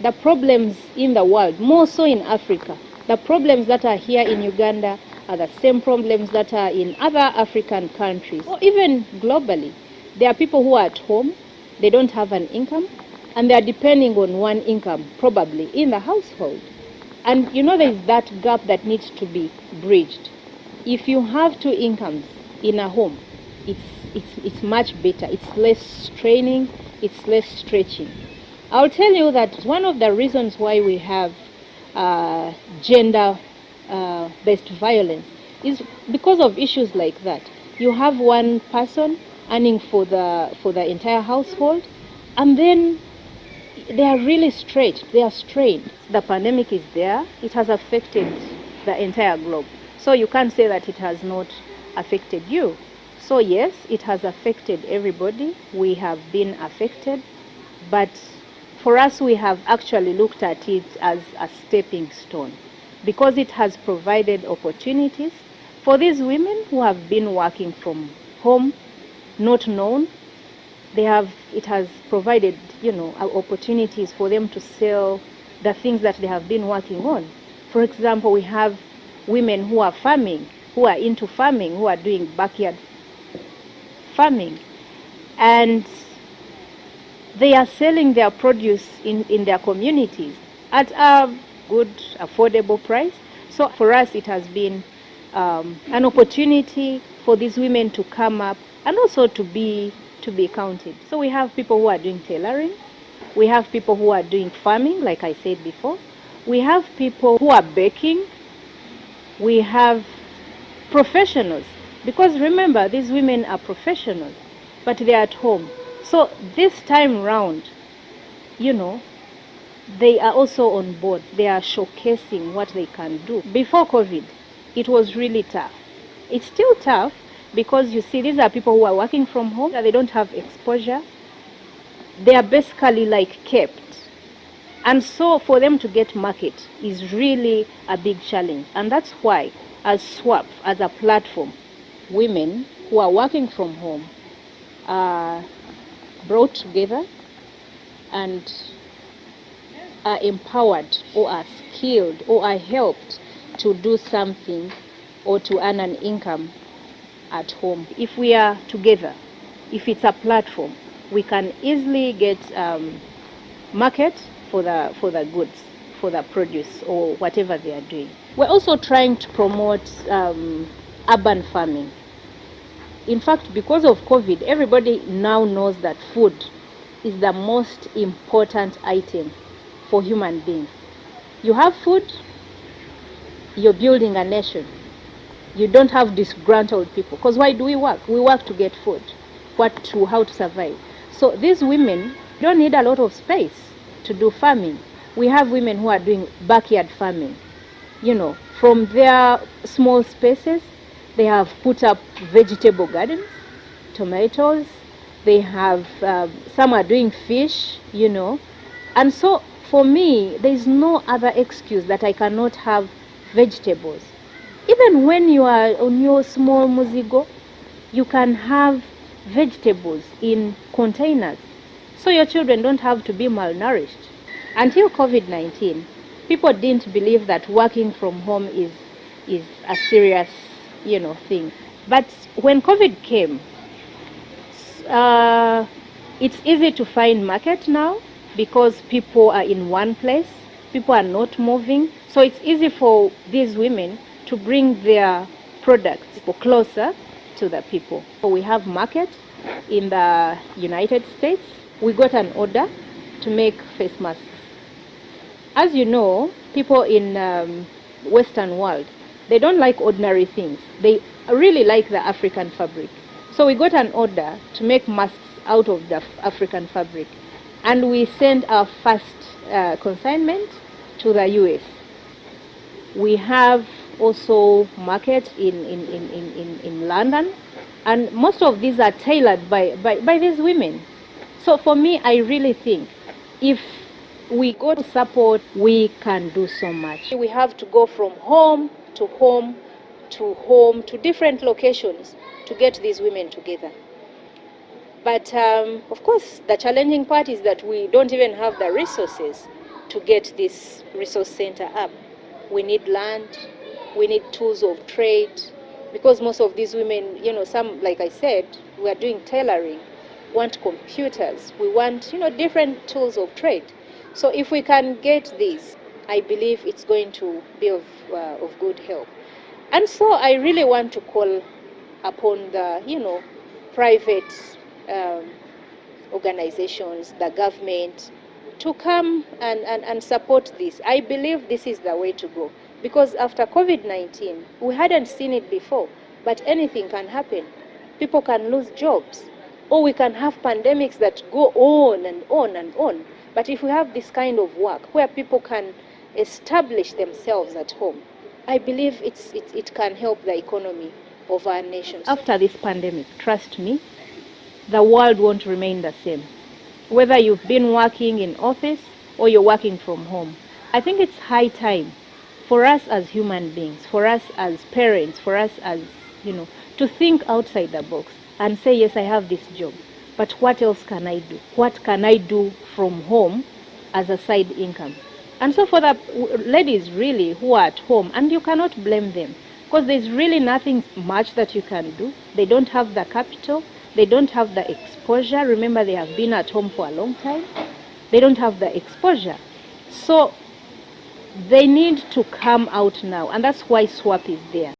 the problems in the world, more so in Africa. The problems that are here in Uganda are the same problems that are in other African countries, or even globally. There are people who are at home, they don't have an income, and they are depending on one income, probably, in the household. And you know, there is that gap that needs to be bridged. If you have two incomes in a home, it's much better. It's less straining, it's less stretching. I'll tell you that one of the reasons why we have gender-based violence is because of issues like that. You have one person earning for the entire household, and then they are really stretched, they are strained. The pandemic is there, it has affected the entire globe. So you can't say that it has not affected you. So yes, it has affected everybody. We have been affected, but for us, we have actually looked at it as a stepping stone because it has provided opportunities for these women who have been working from home, not known. It has provided, opportunities for them to sell the things that they have been working on. For example, we have women who are farming, who are into farming, who are doing backyard farming, and they are selling their produce in their communities at a good, affordable price. So for us, it has been an opportunity for these women to come up and also to be counted. So we have people who are doing tailoring. We have people who are doing farming, like I said before. We have people who are baking. We have professionals. Because remember, these women are professionals, but they are at home. So this time round, they are also on board. They are showcasing what they can do. Before COVID, it was really tough. It's still tough because you see, these are people who are working from home. They don't have exposure. They are basically like kept. And so for them to get market is really a big challenge. And that's why, as SWAP, as a platform, women who are working from home are brought together and are empowered or are skilled or are helped to do something or to earn an income at home. If we are together, if it's a platform, we can easily get market for the goods, for the produce or whatever they are doing. We're also trying to promote urban farming. In fact, because of COVID, everybody now knows that food is the most important item for human beings. You have food, you're building a nation. You don't have disgruntled people. Because why do we work? We work to get food, how to survive. So these women don't need a lot of space to do farming. We have women who are doing backyard farming. From their small spaces, they have put up vegetable gardens, tomatoes. They have, some are doing fish, And so for me, there is no other excuse that I cannot have vegetables. Even when you are on your small muzigo, you can have vegetables in containers. So your children don't have to be malnourished. Until COVID-19, people didn't believe that working from home is a serious, thing. But when COVID came, it's easy to find market now because people are in one place. People are not moving. So it's easy for these women to bring their products closer to the people. So we have market in the United States. We got an order to make face masks. As you know, people in Western world, they don't like ordinary things. They really like the African fabric. So we got an order to make masks out of the African fabric. And we sent our first consignment to the US. We have also market in London. And most of these are tailored by these women. So for me, I really think if we go to support, we can do so much. We have to go from home to home to home to different locations to get these women together. But of course, the challenging part is that we don't even have the resources to get this resource center up. We need land, we need tools of trade, because most of these women, some, like I said, we are doing tailoring, want computers, we want, different tools of trade. So if we can get these, I believe it's going to be of good help. And so I really want to call upon the, private organizations, the government, to come and support this. I believe this is the way to go. Because after COVID-19, we hadn't seen it before, but anything can happen. People can lose jobs, or we can have pandemics that go on and on and on. But if we have this kind of work where people can establish themselves at home, I believe it can help the economy of our nation. After this pandemic, trust me, the world won't remain the same. Whether you've been working in office or you're working from home, I think it's high time for us as human beings, for us as parents, for us as, to think outside the box and say, yes, I have this job, but what else can I do? What can I do from home as a side income? And so for the ladies really who are at home, and you cannot blame them, because there's really nothing much that you can do. They don't have the capital, they don't have the exposure. Remember, they have been at home for a long time. They don't have the exposure. So they need to come out now, and that's why SWAP is there.